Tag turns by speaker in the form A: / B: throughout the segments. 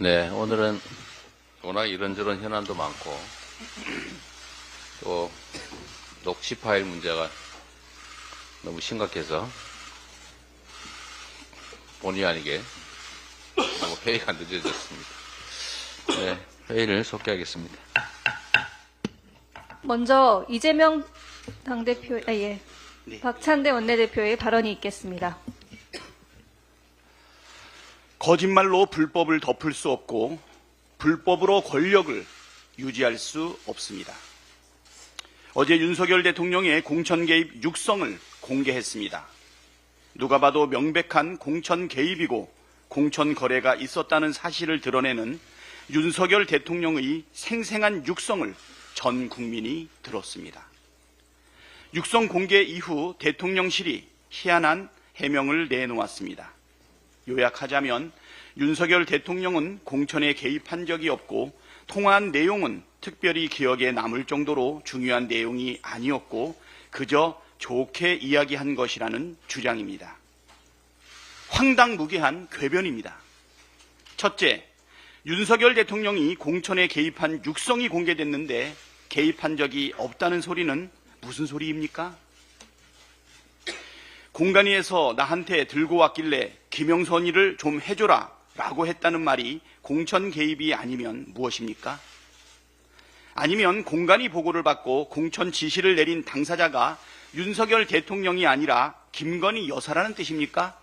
A: 네, 오늘은 워낙 이런저런 현안도 많고 또 녹취 파일 문제가 너무 심각해서 본의 아니게 너무 회의가 늦어졌습니다. 네, 회의를 속개하겠습니다.
B: 먼저 이재명 당대표, 박찬대 원내대표의 발언이 있겠습니다.
C: 거짓말로 불법을 덮을 수 없고 불법으로 권력을 유지할 수 없습니다. 어제 윤석열 대통령의 공천 개입 육성을 공개했습니다. 누가 봐도 명백한 공천 개입이고 공천 거래가 있었다는 사실을 드러내는 윤석열 대통령의 생생한 육성을 전 국민이 들었습니다. 육성 공개 이후 대통령실이 희한한 해명을 내놓았습니다. 요약하자면 윤석열 대통령은 공천에 개입한 적이 없고 통화한 내용은 특별히 기억에 남을 정도로 중요한 내용이 아니었고 그저 좋게 이야기한 것이라는 주장입니다. 황당무계한 궤변입니다. 첫째, 윤석열 대통령이 공천에 개입한 육성이 공개됐는데 개입한 적이 없다는 소리는 무슨 소리입니까? 공간위에서 나한테 들고 왔길래 김영선이를 좀 해줘라 라고 했다는 말이 공천 개입이 아니면 무엇입니까? 아니면 공간위 보고를 받고 공천 지시를 내린 당사자가 윤석열 대통령이 아니라 김건희 여사라는 뜻입니까?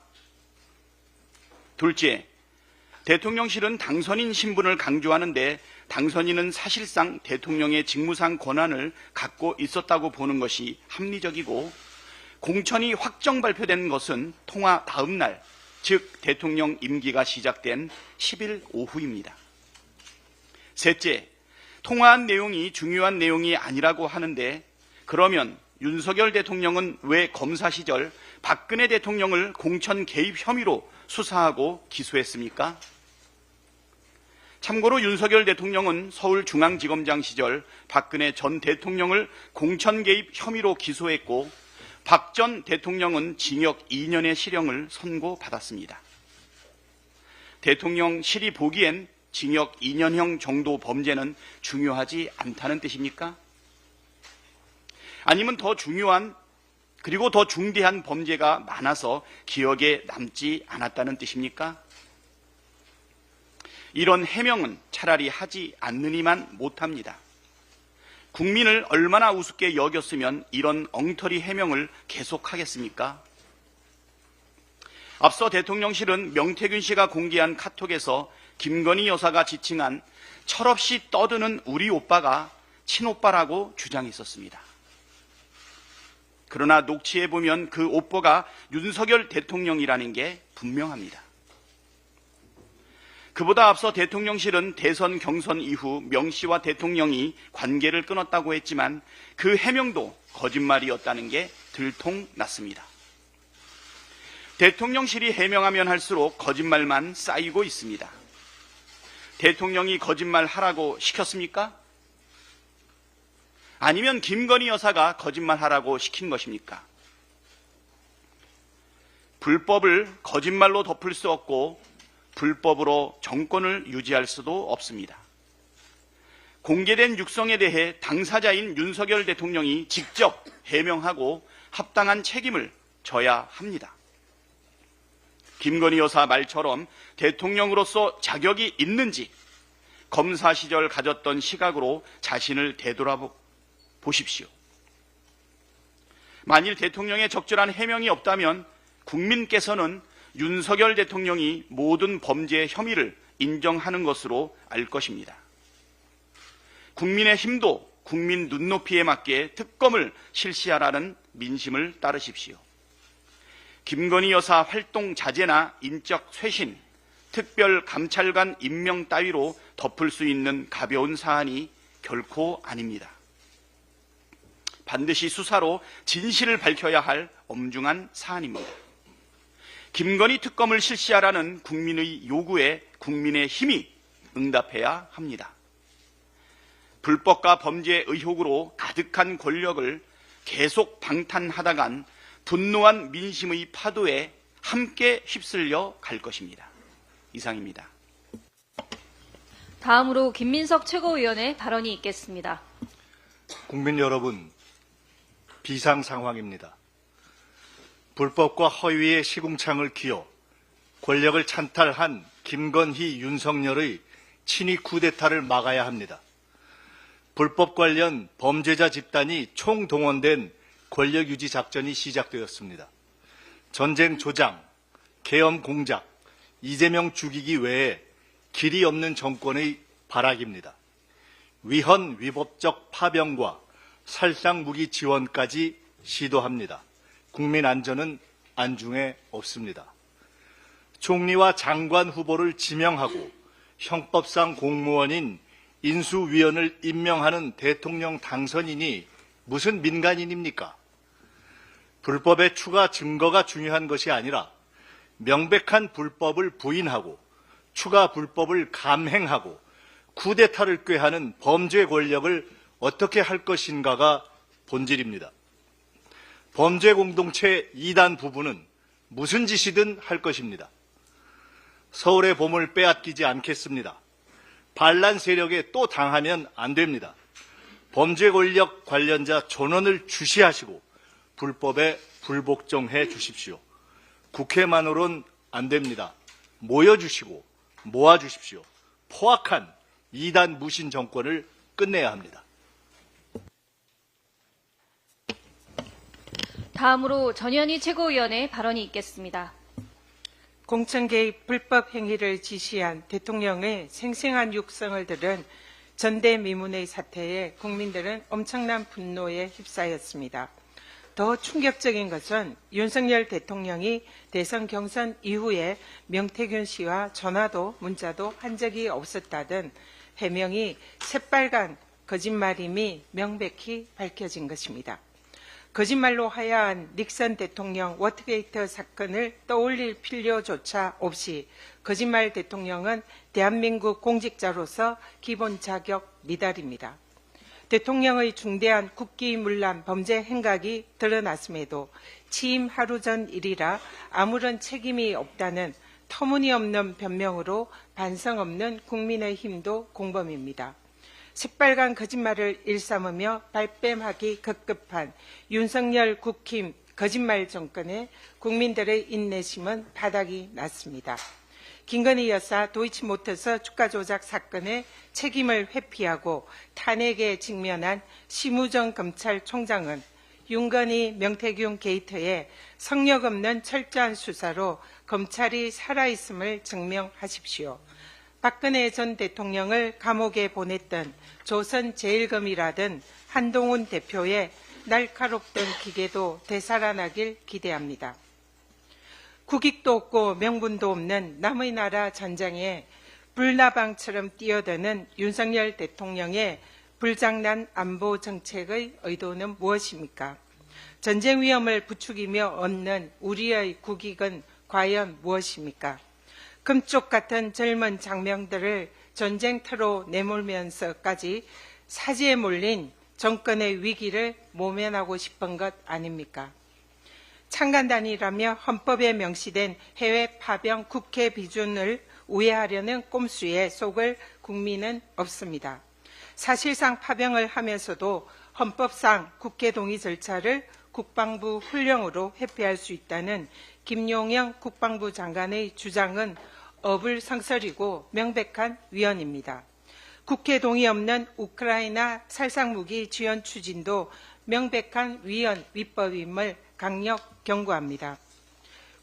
C: 둘째, 대통령실은 당선인 신분을 강조하는데 당선인은 사실상 대통령의 직무상 권한을 갖고 있었다고 보는 것이 합리적이고 공천이 확정 발표된 것은 통화 다음 날, 즉 대통령 임기가 시작된 10일 오후입니다. 셋째, 통화한 내용이 중요한 내용이 아니라고 하는데 그러면 윤석열 대통령은 왜 검사 시절 박근혜 대통령을 공천 개입 혐의로 수사하고 기소했습니까? 참고로 윤석열 대통령은 서울중앙지검장 시절 박근혜 전 대통령을 공천 개입 혐의로 기소했고 박 전 대통령은 징역 2년의 실형을 선고받았습니다. 대통령실이 보기엔 징역 2년형 정도 범죄는 중요하지 않다는 뜻입니까? 아니면 더 중요한 그리고 더 중대한 범죄가 많아서 기억에 남지 않았다는 뜻입니까? 이런 해명은 차라리 하지 않느니만 못합니다. 국민을 얼마나 우습게 여겼으면 이런 엉터리 해명을 계속하겠습니까? 앞서 대통령실은 명태균 씨가 공개한 카톡에서 김건희 여사가 지칭한 철없이 떠드는 우리 오빠가 친오빠라고 주장했었습니다. 그러나 녹취해보면 그 오빠가 윤석열 대통령이라는 게 분명합니다. 그보다 앞서 대통령실은 대선 경선 이후 명 씨와 대통령이 관계를 끊었다고 했지만 그 해명도 거짓말이었다는 게 들통났습니다. 대통령실이 해명하면 할수록 거짓말만 쌓이고 있습니다. 대통령이 거짓말하라고 시켰습니까? 아니면 김건희 여사가 거짓말하라고 시킨 것입니까? 불법을 거짓말로 덮을 수 없고 불법으로 정권을 유지할 수도 없습니다. 공개된 육성에 대해 당사자인 윤석열 대통령이 직접 해명하고 합당한 책임을 져야 합니다. 김건희 여사 말처럼 대통령으로서 자격이 있는지 검사 시절 가졌던 시각으로 자신을 되돌아보십시오. 만일 대통령의 적절한 해명이 없다면 국민께서는 윤석열 대통령이 모든 범죄 혐의를 인정하는 것으로 알 것입니다. 국민의힘도 국민 눈높이에 맞게 특검을 실시하라는 민심을 따르십시오. 김건희 여사 활동 자제나 인적 쇄신, 특별감찰관 임명 따위로 덮을 수 있는 가벼운 사안이 결코 아닙니다. 반드시 수사로 진실을 밝혀야 할 엄중한 사안입니다. 김건희 특검을 실시하라는 국민의 요구에 국민의힘이 응답해야 합니다. 불법과 범죄 의혹으로 가득한 권력을 계속 방탄하다간 분노한 민심의 파도에 함께 휩쓸려 갈 것입니다. 이상입니다.
B: 다음으로 김민석 최고위원의 발언이 있겠습니다.
D: 국민 여러분, 비상 상황입니다. 불법과 허위의 시궁창을 쥐어 권력을 찬탈한 김건희, 윤석열의 친위 쿠데타를 막아야 합니다. 불법 관련 범죄자 집단이 총동원된 권력 유지 작전이 시작되었습니다. 전쟁 조장, 계엄 공작, 이재명 죽이기 외에 길이 없는 정권의 발악입니다. 위헌 위법적 파병과 살상 무기 지원까지 시도합니다. 국민 안전은 안중에 없습니다. 총리와 장관 후보를 지명하고 형법상 공무원인 인수위원을 임명하는 대통령 당선인이 무슨 민간인입니까? 불법의 추가 증거가 중요한 것이 아니라 명백한 불법을 부인하고 추가 불법을 감행하고 쿠데타를 꾀하는 범죄 권력을 어떻게 할 것인가가 본질입니다. 범죄 공동체 2단 부부는 무슨 짓이든 할 것입니다. 서울의 봄을 빼앗기지 않겠습니다. 반란 세력에 또 당하면 안 됩니다. 범죄 권력 관련자 전원을 주시하시고 불법에 불복종해 주십시오. 국회만으론 안 됩니다. 모여주시고 모아주십시오. 포악한 2단 무신 정권을 끝내야 합니다.
B: 다음으로 전현희 최고위원의 발언이 있겠습니다.
E: 공천 개입 불법 행위를 지시한 대통령의 생생한 육성을 들은 전대미문의 사태에 국민들은 엄청난 분노에 휩싸였습니다. 더 충격적인 것은 윤석열 대통령이 대선 경선 이후에 명태균 씨와 전화도 문자도 한 적이 없었다던 해명이 새빨간 거짓말임이 명백히 밝혀진 것입니다. 거짓말로 하야한 닉슨 대통령 워터게이트 사건을 떠올릴 필요조차 없이 거짓말 대통령은 대한민국 공직자로서 기본 자격 미달입니다. 대통령의 중대한 국기문란 범죄 행각이 드러났음에도 취임 하루 전 일이라 아무런 책임이 없다는 터무니없는 변명으로 반성 없는 국민의힘도 공범입니다. 새빨간 거짓말을 일삼으며 발뺌하기 급급한 윤석열 국힘 거짓말 정권에 국민들의 인내심은 바닥이 났습니다. 김건희 여사 도이치모터스 주가 조작 사건의 책임을 회피하고 탄핵에 직면한 심우정 검찰총장은 윤건희 명태균 게이트에 성역 없는 철저한 수사로 검찰이 살아있음을 증명하십시오. 박근혜 전 대통령을 감옥에 보냈던 조선제일검이라던 한동훈 대표의 날카롭던 기계도 되살아나길 기대합니다. 국익도 없고 명분도 없는 남의 나라 전장에 불나방처럼 뛰어드는 윤석열 대통령의 불장난 안보 정책의 의도는 무엇입니까? 전쟁 위험을 부추기며 얻는 우리의 국익은 과연 무엇입니까? 금쪽 같은 젊은 장병들을 전쟁터로 내몰면서까지 사지에 몰린 정권의 위기를 모면하고 싶은 것 아닙니까? 창간단이라며 헌법에 명시된 해외 파병 국회 비준을 우회하려는 꼼수에 속을 국민은 없습니다. 사실상 파병을 하면서도 헌법상 국회 동의 절차를 국방부 훈령으로 회피할 수 있다는 김용영 국방부 장관의 주장은 어불성설이고 명백한 위헌입니다. 국회 동의 없는 우크라이나 살상무기 지원 추진도 명백한 위헌 위법임을 강력 경고합니다.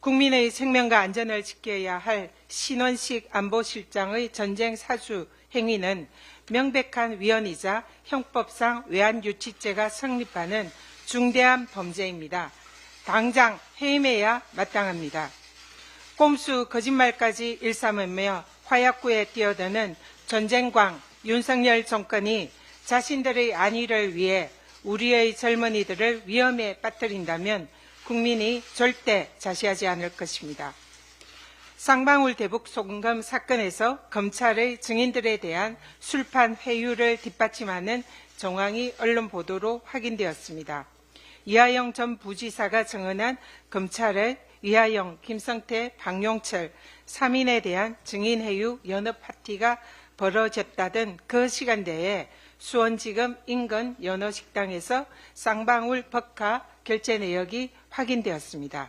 E: 국민의 생명과 안전을 지켜야 할 신원식 안보실장의 전쟁 사주 행위는 명백한 위헌이자 형법상 외환유치죄가 성립하는 중대한 범죄입니다. 당장 해임해야 마땅합니다. 꼼수 거짓말까지 일삼으며 화약구에 뛰어드는 전쟁광 윤석열 정권이 자신들의 안위를 위해 우리의 젊은이들을 위험에 빠뜨린다면 국민이 절대 자시하지 않을 것입니다. 쌍방울 대북 송금 사건에서 검찰의 증인들에 대한 술판 회유를 뒷받침하는 정황이 언론 보도로 확인되었습니다. 이하영 전 부지사가 증언한 검찰의 이하영, 김성태, 박용철 3인에 대한 증인회유 연합 파티가 벌어졌다던 그 시간대에 수원지검 인근 연어식당에서 쌍방울 법카 결제 내역이 확인되었습니다.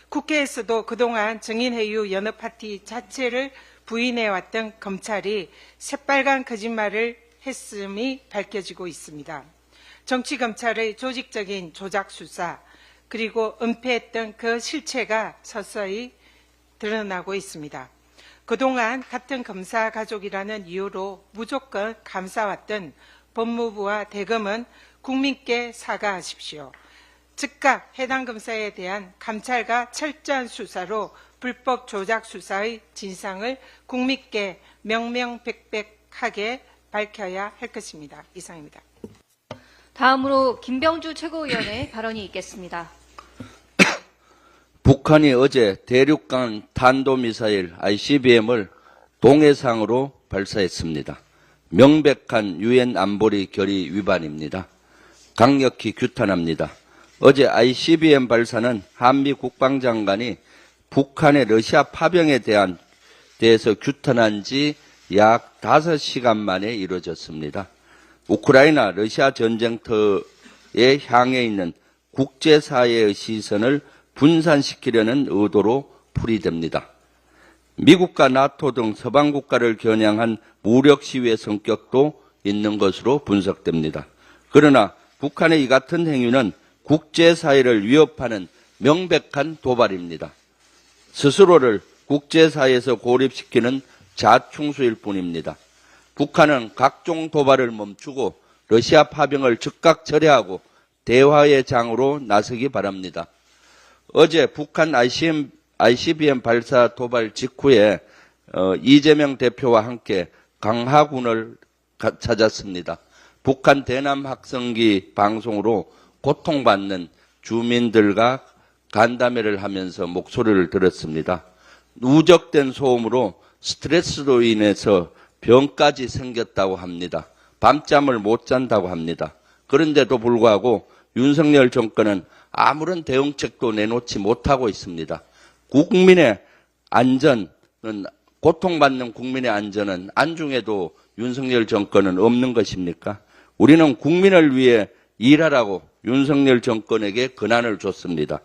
E: 국회에서도 그동안 증인회유 연어파티 자체를 부인해왔던 검찰이 새빨간 거짓말을 했음이 밝혀지고 있습니다. 정치검찰의 조직적인 조작 수사 그리고 은폐했던 그 실체가 서서히 드러나고 있습니다. 그동안 같은 검사 가족이라는 이유로 무조건 감싸왔던 법무부와 대검은 국민께 사과하십시오. 즉각 해당 검사에 대한 감찰과 철저한 수사로 불법 조작 수사의 진상을 국민께 명명백백하게 밝혀야 할 것입니다. 이상입니다.
B: 다음으로 김병주 최고위원의 발언이 있겠습니다.
F: 북한이 어제 대륙간 탄도미사일 ICBM을 동해상으로 발사했습니다. 명백한 유엔 안보리 결의 위반입니다. 강력히 규탄합니다. 어제 ICBM 발사는 한미 국방장관이 북한의 러시아 파병에 대해서 규탄한 지 약 5시간 만에 이루어졌습니다. 우크라이나 러시아 전쟁터에 향해 있는 국제사회의 시선을 분산시키려는 의도로 풀이됩니다. 미국과 나토 등 서방 국가를 겨냥한 무력 시위의 성격도 있는 것으로 분석됩니다. 그러나 북한의 이 같은 행위는 국제사회를 위협하는 명백한 도발입니다. 스스로를 국제사회에서 고립시키는 자충수일 뿐입니다. 북한은 각종 도발을 멈추고 러시아 파병을 즉각 철회하고 대화의 장으로 나서기 바랍니다. 어제 북한 ICBM 발사 도발 직후에 이재명 대표와 함께 강하군을 찾았습니다. 북한 대남 학생기 방송으로 고통받는 주민들과 간담회를 하면서 목소리를 들었습니다. 누적된 소음으로 스트레스로 인해서 병까지 생겼다고 합니다. 밤잠을 못 잔다고 합니다. 그런데도 불구하고 윤석열 정권은 아무런 대응책도 내놓지 못하고 있습니다. 국민의 안전은, 고통받는 국민의 안전은 안중에도 윤석열 정권은 없는 것입니까? 우리는 국민을 위해 일하라고 윤석열 정권에게 권한을 줬습니다.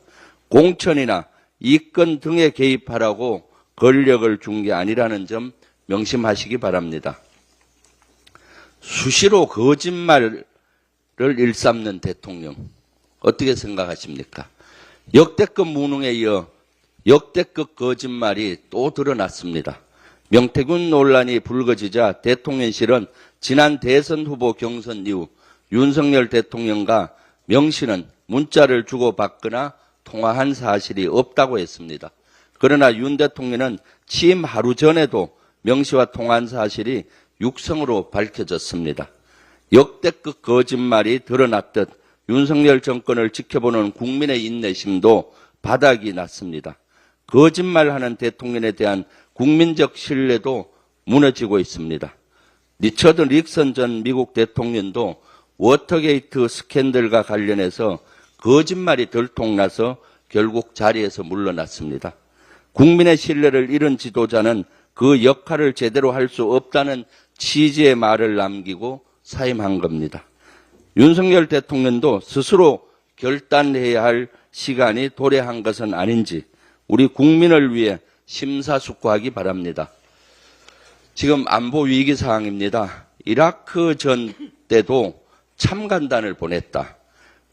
F: 공천이나 이권 등에 개입하라고 권력을 준 게 아니라는 점 명심하시기 바랍니다. 수시로 거짓말을 일삼는 대통령 어떻게 생각하십니까? 역대급 무능에 이어 역대급 거짓말이 또 드러났습니다. 명태균 논란이 불거지자 대통령실은 지난 대선 후보 경선 이후 윤석열 대통령과 명 씨는 문자를 주고받거나 통화한 사실이 없다고 했습니다. 그러나 윤 대통령은 취임 하루 전에도 명 씨와 통화한 사실이 육성으로 밝혀졌습니다. 역대급 거짓말이 드러났듯 윤석열 정권을 지켜보는 국민의 인내심도 바닥이 났습니다. 거짓말하는 대통령에 대한 국민적 신뢰도 무너지고 있습니다. 리처드 닉슨 전 미국 대통령도 워터게이트 스캔들과 관련해서 거짓말이 들통나서 결국 자리에서 물러났습니다. 국민의 신뢰를 잃은 지도자는 그 역할을 제대로 할 수 없다는 취지의 말을 남기고 사임한 겁니다. 윤석열 대통령도 스스로 결단해야 할 시간이 도래한 것은 아닌지 우리 국민을 위해 심사숙고하기 바랍니다. 지금 안보 위기 상황입니다. 이라크 전 때도 참관단을 보냈다.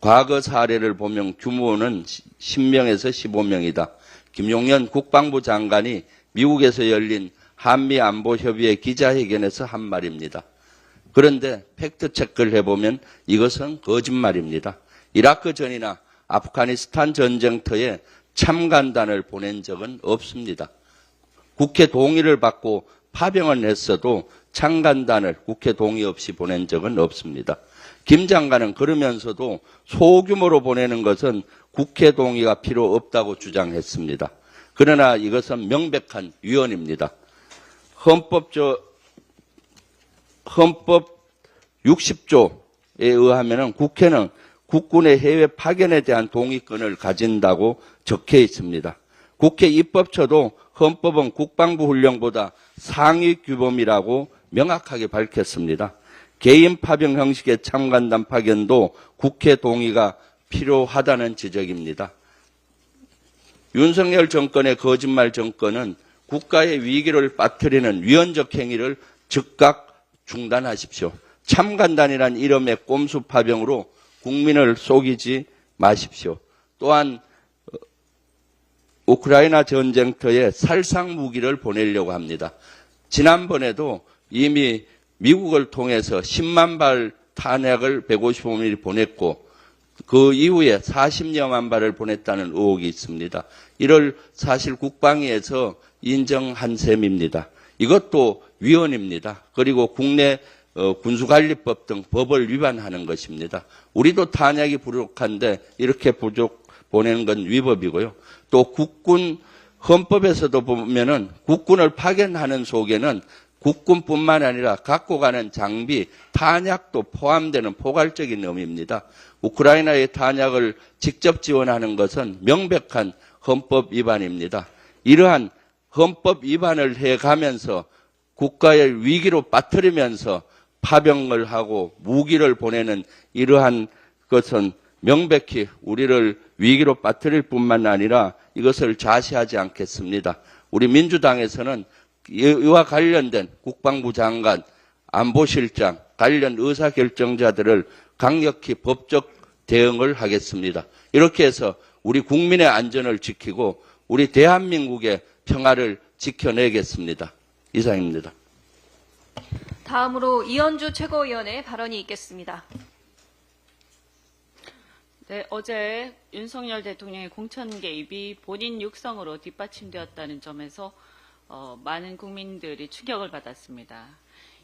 F: 과거 사례를 보면 규모는 10명에서 15명이다. 김용현 국방부 장관이 미국에서 열린 한미안보협의회 기자회견에서 한 말입니다. 그런데 팩트체크를 해보면 이것은 거짓말입니다. 이라크 전이나 아프가니스탄 전쟁터에 참관단을 보낸 적은 없습니다. 국회 동의를 받고 파병을 했어도 참관단을 국회 동의 없이 보낸 적은 없습니다. 김 장관은 그러면서도 소규모로 보내는 것은 국회 동의가 필요 없다고 주장했습니다. 그러나 이것은 명백한 위헌입니다. 헌법 60조에 의하면 국회는 국군의 해외 파견에 대한 동의권을 가진다고 적혀 있습니다. 국회 입법처도 헌법은 국방부 훈령보다 상위 규범이라고 명확하게 밝혔습니다. 개인 파병 형식의 참관단 파견도 국회 동의가 필요하다는 지적입니다. 윤석열 정권의 거짓말 정권은 국가의 위기를 빠뜨리는 위헌적 행위를 즉각 중단하십시오. 참관단이란 이름의 꼼수 파병으로 국민을 속이지 마십시오. 또한 우크라이나 전쟁터에 살상 무기를 보내려고 합니다. 지난번에도 이미 미국을 통해서 10만 발 탄약을 155mm 보냈고 그 이후에 40여만 발을 보냈다는 의혹이 있습니다. 이를 사실 국방위에서 인정한 셈입니다. 이것도 위헌입니다. 그리고 국내 군수관리법 등 법을 위반하는 것입니다. 우리도 탄약이 부족한데 이렇게 보내는 건 위법이고요. 또 국군 헌법에서도 보면은 국군을 파견하는 속에는 국군뿐만 아니라 갖고 가는 장비, 탄약도 포함되는 포괄적인 의미입니다. 우크라이나의 탄약을 직접 지원하는 것은 명백한 헌법 위반입니다. 이러한 헌법 위반을 해가면서 국가의 위기로 빠뜨리면서 파병을 하고 무기를 보내는 이러한 것은 명백히 우리를 위기로 빠뜨릴 뿐만 아니라 이것을 자시하지 않겠습니다. 우리 민주당에서는 이와 관련된 국방부 장관, 안보실장, 관련 의사결정자들을 강력히 법적 대응을 하겠습니다. 이렇게 해서 우리 국민의 안전을 지키고 우리 대한민국의 평화를 지켜내겠습니다. 이상입니다.
B: 다음으로 이현주 최고위원의 발언이 있겠습니다.
G: 네, 어제 윤석열 대통령의 공천 개입이 본인 육성으로 뒷받침되었다는 점에서 많은 국민들이 충격을 받았습니다.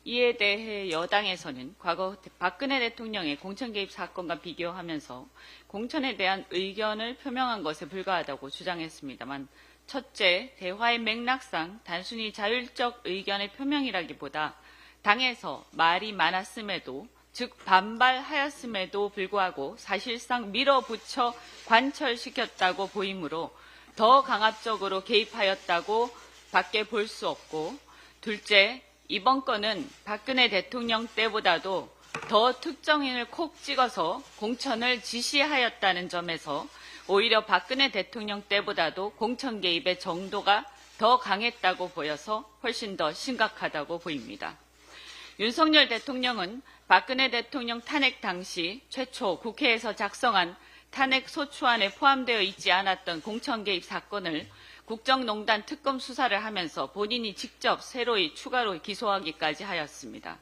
G: 이에 대해 여당에서는 과거 박근혜 대통령의 공천 개입 사건과 비교하면서 공천에 대한 의견을 표명한 것에 불과하다고 주장했습니다만 첫째, 대화의 맥락상 단순히 자율적 의견의 표명이라기보다 당에서 말이 많았음에도 즉 반발하였음에도 불구하고 사실상 밀어붙여 관철시켰다고 보이므로 더 강압적으로 개입하였다고 밖에 볼 수 없고 둘째, 이번 건은 박근혜 대통령 때보다도 더 특정인을 콕 찍어서 공천을 지시하였다는 점에서 오히려 박근혜 대통령 때보다도 공천 개입의 정도가 더 강했다고 보여서 훨씬 더 심각하다고 보입니다. 윤석열 대통령은 박근혜 대통령 탄핵 당시 최초 국회에서 작성한 탄핵 소추안에 포함되어 있지 않았던 공천 개입 사건을 국정농단 특검 수사를 하면서 본인이 직접 새로이 추가로 기소하기까지 하였습니다.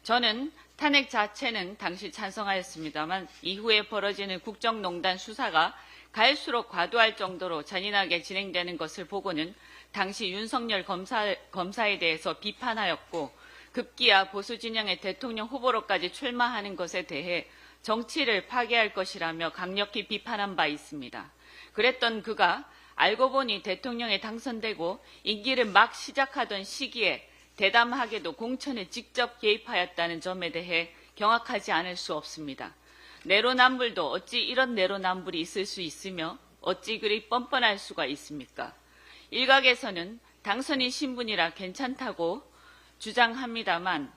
G: 저는 탄핵 자체는 당시 찬성하였습니다만 이후에 벌어지는 국정농단 수사가 갈수록 과도할 정도로 잔인하게 진행되는 것을 보고는 당시 윤석열 검사에 대해서 비판하였고 급기야 보수 진영의 대통령 후보로까지 출마하는 것에 대해 정치를 파괴할 것이라며 강력히 비판한 바 있습니다. 그랬던 그가 알고 보니 대통령에 당선되고 임기를 막 시작하던 시기에 대담하게도 공천에 직접 개입하였다는 점에 대해 경악하지 않을 수 없습니다. 내로남불도 어찌 이런 내로남불이 있을 수 있으며 어찌 그리 뻔뻔할 수가 있습니까? 일각에서는 당선인 신분이라 괜찮다고 주장합니다만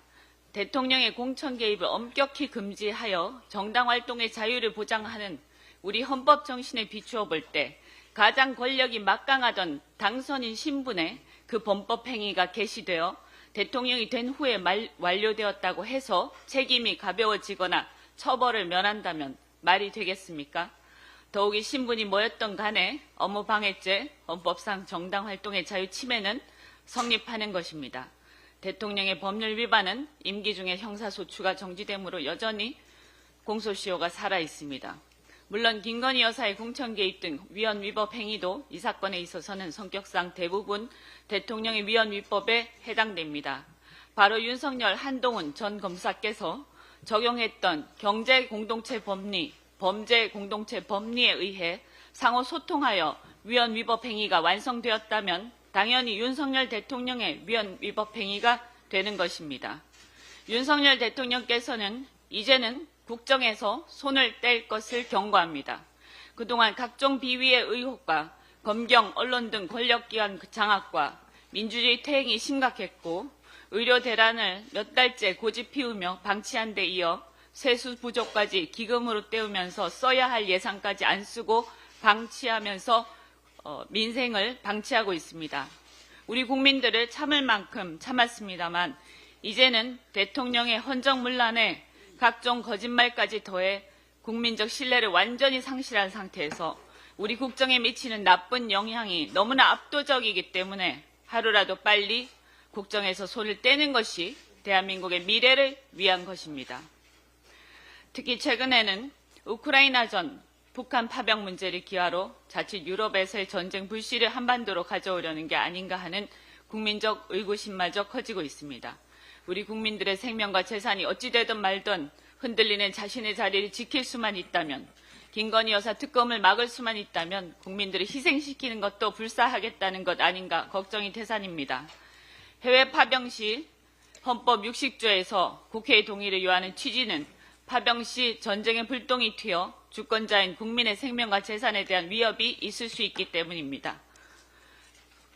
G: 대통령의 공천 개입을 엄격히 금지하여 정당 활동의 자유를 보장하는 우리 헌법 정신에 비추어 볼 때 가장 권력이 막강하던 당선인 신분에 그 범법 행위가 개시되어 대통령이 된 후에 완료되었다고 해서 책임이 가벼워지거나 처벌을 면한다면 말이 되겠습니까? 더욱이 신분이 뭐였던 간에 업무방해죄, 헌법상 정당 활동의 자유 침해는 성립하는 것입니다. 대통령의 법률 위반은 임기 중에 형사소추가 정지되므로 여전히 공소시효가 살아있습니다. 물론 김건희 여사의 공천 개입 등 위헌 위법 행위도 이 사건에 있어서는 성격상 대부분 대통령의 위헌 위법에 해당됩니다. 바로 윤석열 한동훈 전 검사께서 적용했던 경제공동체 법리, 범죄공동체 법리에 의해 상호 소통하여 위헌 위법 행위가 완성되었다면 당연히 윤석열 대통령의 위헌 위법 행위가 되는 것입니다. 윤석열 대통령께서는 이제는 국정에서 손을 뗄 것을 경고합니다. 그동안 각종 비위의 의혹과 검경, 언론 등 권력기관 장악과 민주주의 퇴행이 심각했고 의료 대란을 몇 달째 고집 피우며 방치한 데 이어 세수 부족까지 기금으로 때우면서 써야 할 예산까지 안 쓰고 방치하면서 민생을 방치하고 있습니다. 우리 국민들을 참을 만큼 참았습니다만 이제는 대통령의 헌정문란에 각종 거짓말까지 더해 국민적 신뢰를 완전히 상실한 상태에서 우리 국정에 미치는 나쁜 영향이 너무나 압도적이기 때문에 하루라도 빨리 국정에서 손을 떼는 것이 대한민국의 미래를 위한 것입니다. 특히 최근에는 우크라이나전, 북한 파병 문제를 기화로 자칫 유럽에서의 전쟁 불씨를 한반도로 가져오려는 게 아닌가 하는 국민적 의구심마저 커지고 있습니다. 우리 국민들의 생명과 재산이 어찌되든 말든 흔들리는 자신의 자리를 지킬 수만 있다면, 김건희 여사 특검을 막을 수만 있다면 국민들을 희생시키는 것도 불사하겠다는 것 아닌가 걱정이 태산입니다. 해외 파병 시 헌법 60조에서 국회의 동의를 요하는 취지는 파병 시 전쟁의 불똥이 튀어 주권자인 국민의 생명과 재산에 대한 위협이 있을 수 있기 때문입니다.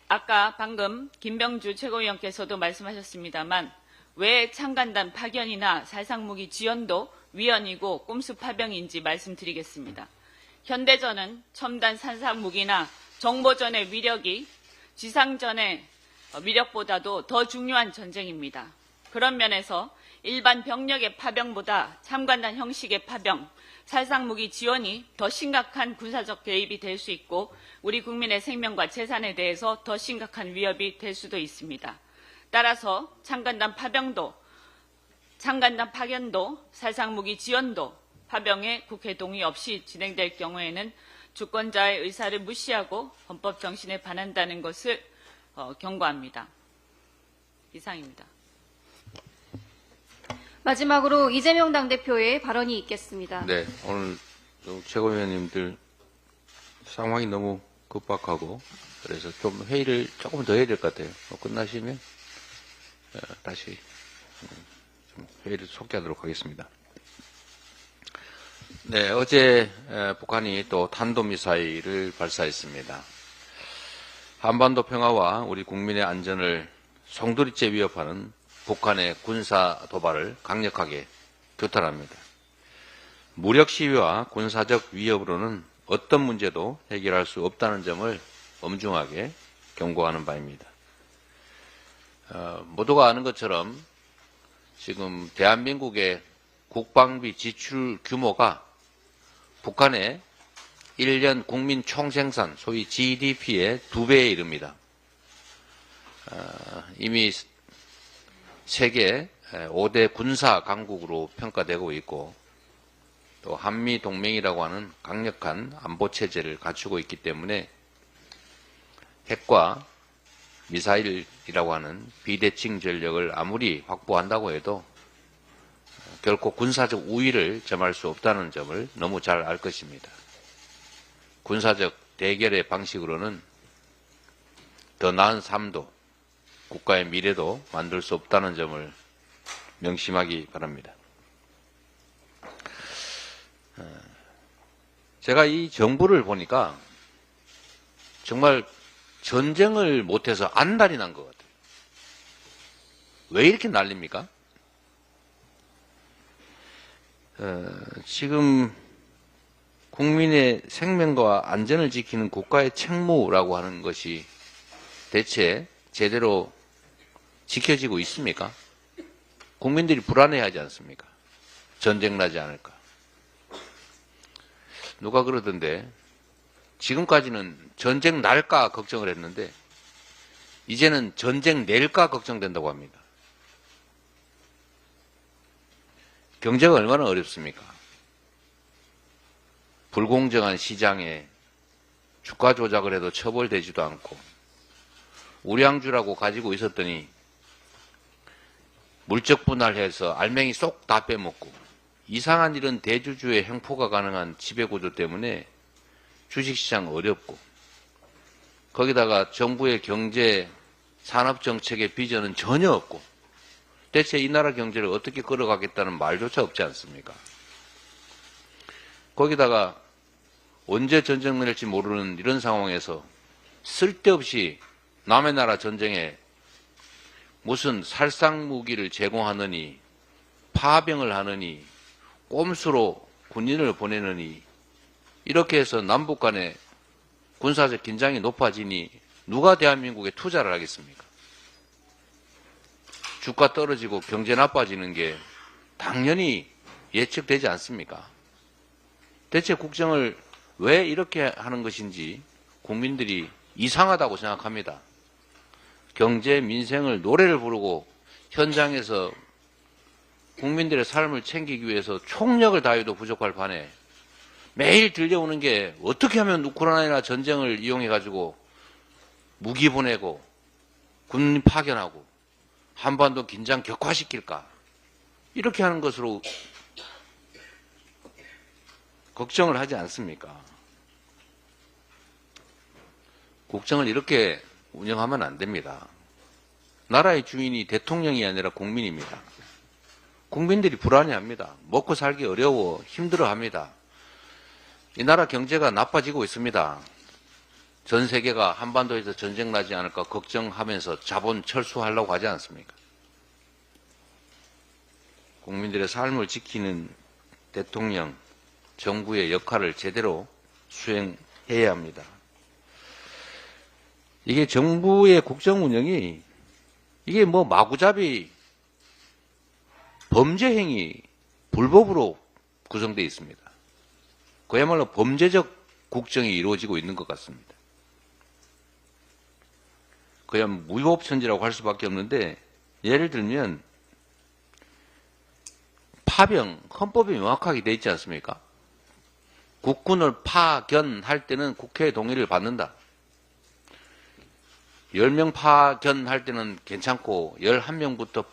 G: 아까 방금 김병주 최고위원께서도 말씀하셨습니다만 왜 창간단 파견이나 살상무기 지원도 위헌이고 꼼수 파병인지 말씀드리겠습니다. 현대전은 첨단 살상무기나 정보전의 위력이 지상전의 위력보다도 더 중요한 전쟁입니다. 그런 면에서 일반 병력의 파병보다 참관단 형식의 파병, 살상무기 지원이 더 심각한 군사적 개입이 될 수 있고 우리 국민의 생명과 재산에 대해서 더 심각한 위협이 될 수도 있습니다. 따라서 참관단 파견도 살상무기 지원도 파병에 국회 동의 없이 진행될 경우에는 주권자의 의사를 무시하고 헌법 정신에 반한다는 것을 경고합니다. 이상입니다.
B: 마지막으로 이재명 당대표의 발언이 있겠습니다.
A: 네, 오늘 최고위원님들 상황이 너무 급박하고 그래서 좀 회의를 조금 더 해야 될 것 같아요. 끝나시면 다시 좀 회의를 속개하도록 하겠습니다. 네, 어제 북한이 또 탄도미사일을 발사했습니다. 한반도 평화와 우리 국민의 안전을 송두리째 위협하는 북한의 군사 도발을 강력하게 규탄합니다. 무력 시위와 군사적 위협으로는 어떤 문제도 해결할 수 없다는 점을 엄중하게 경고하는 바입니다. 모두가 아는 것처럼 지금 대한민국의 국방비 지출 규모가 북한의 1년 국민 총생산, 소위 GDP의 2배에 이릅니다. 이미 세계 5대 군사 강국으로 평가되고 있고 또 한미 동맹이라고 하는 강력한 안보 체제를 갖추고 있기 때문에 핵과 미사일이라고 하는 비대칭 전력을 아무리 확보한다고 해도 결코 군사적 우위를 점할 수 없다는 점을 너무 잘 알 것입니다. 군사적 대결의 방식으로는 더 나은 삶도 국가의 미래도 만들 수 없다는 점을 명심하기 바랍니다. 제가 이 정부를 보니까 정말 전쟁을 못해서 안달이 난 것 같아요. 왜 이렇게 난립니까? 지금 국민의 생명과 안전을 지키는 국가의 책무라고 하는 것이 대체 제대로 지켜지고 있습니까? 국민들이 불안해하지 않습니까? 전쟁 나지 않을까? 누가 그러던데 지금까지는 전쟁 날까 걱정을 했는데 이제는 전쟁 낼까 걱정된다고 합니다. 경제가 얼마나 어렵습니까? 불공정한 시장에 주가 조작을 해도 처벌되지도 않고 우량주라고 가지고 있었더니 물적 분할해서 알맹이 쏙 다 빼먹고 이상한 일은 대주주의 횡포가 가능한 지배구조 때문에 주식시장 어렵고 거기다가 정부의 경제 산업정책의 비전은 전혀 없고 대체 이 나라 경제를 어떻게 끌어가겠다는 말조차 없지 않습니까? 거기다가 언제 전쟁 날지 모르는 이런 상황에서 쓸데없이 남의 나라 전쟁에 무슨 살상무기를 제공하느니 파병을 하느니 꼼수로 군인을 보내느니 이렇게 해서 남북 간의 군사적 긴장이 높아지니 누가 대한민국에 투자를 하겠습니까? 주가 떨어지고 경제 나빠지는 게 당연히 예측되지 않습니까? 대체 국정을 왜 이렇게 하는 것인지 국민들이 이상하다고 생각합니다. 경제, 민생을 노래를 부르고 현장에서 국민들의 삶을 챙기기 위해서 총력을 다해도 부족할 판에 매일 들려오는 게 어떻게 하면 우크라이나 전쟁을 이용해가지고 무기 보내고 군 파견하고 한반도 긴장 격화시킬까 이렇게 하는 것으로 걱정을 하지 않습니까? 국정을 이렇게 운영하면 안 됩니다. 나라의 주인이 대통령이 아니라 국민입니다. 국민들이 불안해합니다. 먹고 살기 어려워 힘들어합니다. 이 나라 경제가 나빠지고 있습니다. 전 세계가 한반도에서 전쟁 나지 않을까 걱정하면서 자본 철수하려고 하지 않습니까? 국민들의 삶을 지키는 대통령, 정부의 역할을 제대로 수행해야 합니다. 이게 정부의 국정 운영이 이게 뭐 마구잡이 범죄 행위, 불법으로 구성되어 있습니다. 그야말로 범죄적 국정이 이루어지고 있는 것 같습니다. 그냥 무법천지라고 할 수밖에 없는데 예를 들면 파병, 헌법이 명확하게 되어 있지 않습니까? 국군을 파견할 때는 국회의 동의를 받는다. 10명 파견할 때는 괜찮고 11명부터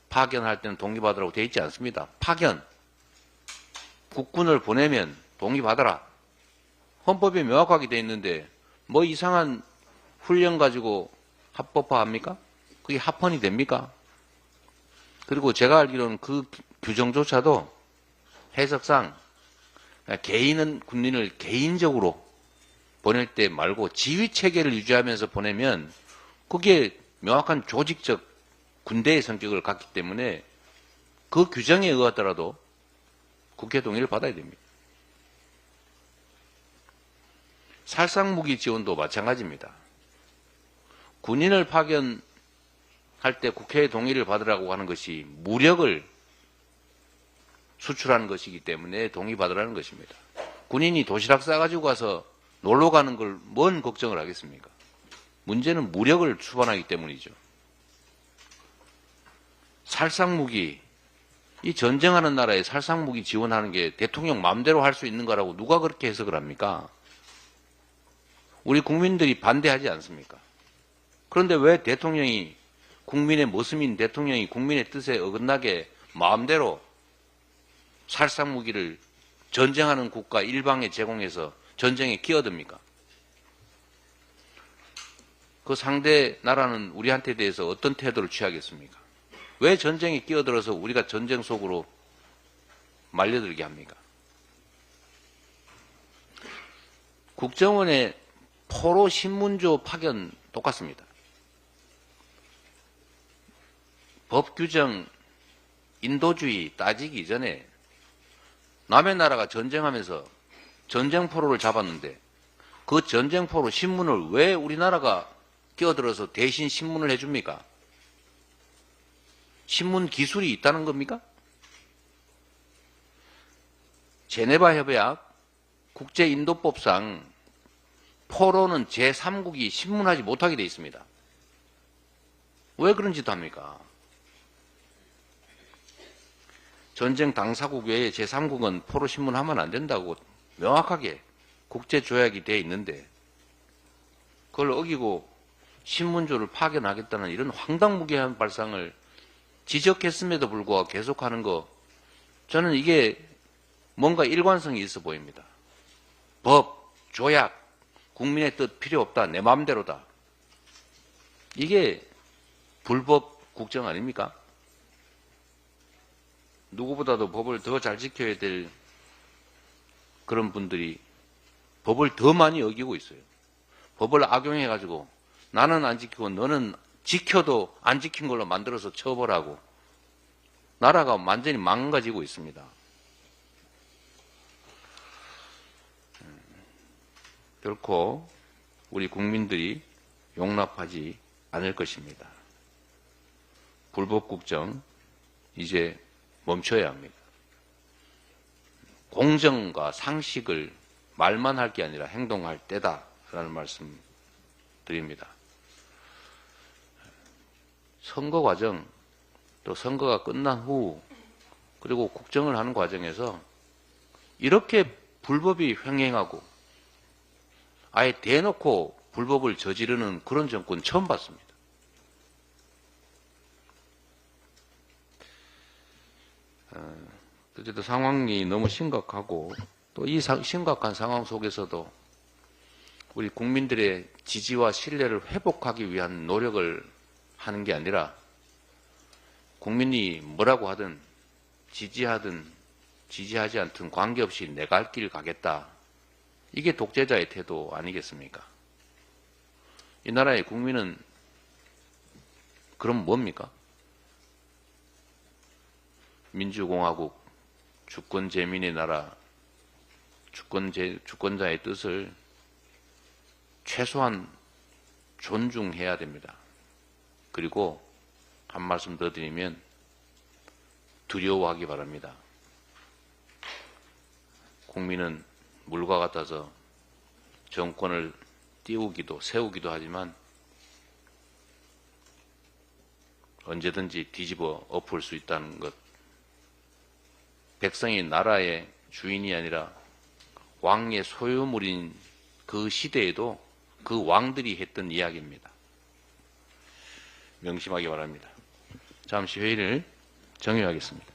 A: 파견할 때는 동의받으라고 되어 있지 않습니다. 파견. 국군을 보내면 동의받아라. 헌법에 명확하게 되어 있는데 뭐 이상한 훈련 가지고 합법화합니까? 그게 합헌이 됩니까? 그리고 제가 알기로는 그 규정조차도 해석상 개인은 군인을 개인적으로 보낼 때 말고 지휘체계를 유지하면서 보내면 그게 명확한 조직적 군대의 성격을 갖기 때문에 그 규정에 의하더라도 국회 동의를 받아야 됩니다. 살상무기 지원도 마찬가지입니다. 군인을 파견할 때 국회의 동의를 받으라고 하는 것이 무력을 수출하는 것이기 때문에 동의받으라는 것입니다. 군인이 도시락 싸가지고 가서 놀러 가는 걸 뭔 걱정을 하겠습니까? 문제는 무력을 수반하기 때문이죠. 살상무기, 이 전쟁하는 나라에 살상무기 지원하는 게 대통령 마음대로 할 수 있는 거라고 누가 그렇게 해석을 합니까? 우리 국민들이 반대하지 않습니까? 그런데 왜 대통령이 국민의 모습인 대통령이 국민의 뜻에 어긋나게 마음대로 살상무기를 전쟁하는 국가 일방에 제공해서 전쟁에 끼어듭니까? 그 상대 나라는 우리한테 대해서 어떤 태도를 취하겠습니까? 왜 전쟁에 끼어들어서 우리가 전쟁 속으로 말려들게 합니까? 국정원의 포로 신문조 파견 똑같습니다. 법 규정, 인도주의 따지기 이전에 남의 나라가 전쟁하면서 전쟁포로를 잡았는데 그 전쟁포로 신문을 왜 우리나라가 끼어들어서 대신 신문을 해줍니까? 신문 기술이 있다는 겁니까? 제네바 협약 국제인도법상 포로는 제3국이 신문하지 못하게 되어 있습니다. 왜 그런 짓 합니까? 전쟁 당사국 외에 제3국은 포로 신문하면 안 된다고 명확하게 국제조약이 되어 있는데 그걸 어기고 신문조를 파견하겠다는 이런 황당무계한 발상을 지적했음에도 불구하고 계속하는 거 저는 이게 뭔가 일관성이 있어 보입니다. 법, 조약, 국민의 뜻 필요 없다. 내 마음대로다. 이게 불법 국정 아닙니까? 누구보다도 법을 더 잘 지켜야 될 그런 분들이 법을 더 많이 어기고 있어요. 법을 악용해가지고 나는 안 지키고 너는 지켜도 안 지킨 걸로 만들어서 처벌하고 나라가 완전히 망가지고 있습니다. 결코 우리 국민들이 용납하지 않을 것입니다. 불법 국정 이제 멈춰야 합니다. 공정과 상식을 말만 할 게 아니라 행동할 때다라는 말씀 드립니다. 선거 과정, 또 선거가 끝난 후, 그리고 국정을 하는 과정에서 이렇게 불법이 횡행하고 아예 대놓고 불법을 저지르는 그런 정권 처음 봤습니다. 어쨌든 상황이 너무 심각하고 또 이 심각한 상황 속에서도 우리 국민들의 지지와 신뢰를 회복하기 위한 노력을 하는 게 아니라 국민이 뭐라고 하든 지지하든 지지하지 않든 관계없이 내 갈 길 가겠다. 이게 독재자의 태도 아니겠습니까? 이 나라의 국민은 그럼 뭡니까? 민주공화국, 주권재민의 나라, 주권자의 뜻을 최소한 존중해야 됩니다. 그리고 한 말씀 더 드리면 두려워하기 바랍니다. 국민은 물과 같아서 정권을 띄우기도 세우기도 하지만 언제든지 뒤집어 엎을 수 있다는 것. 백성이 나라의 주인이 아니라 왕의 소유물인 그 시대에도 그 왕들이 했던 이야기입니다. 명심하기 바랍니다. 잠시 회의를 정회하겠습니다.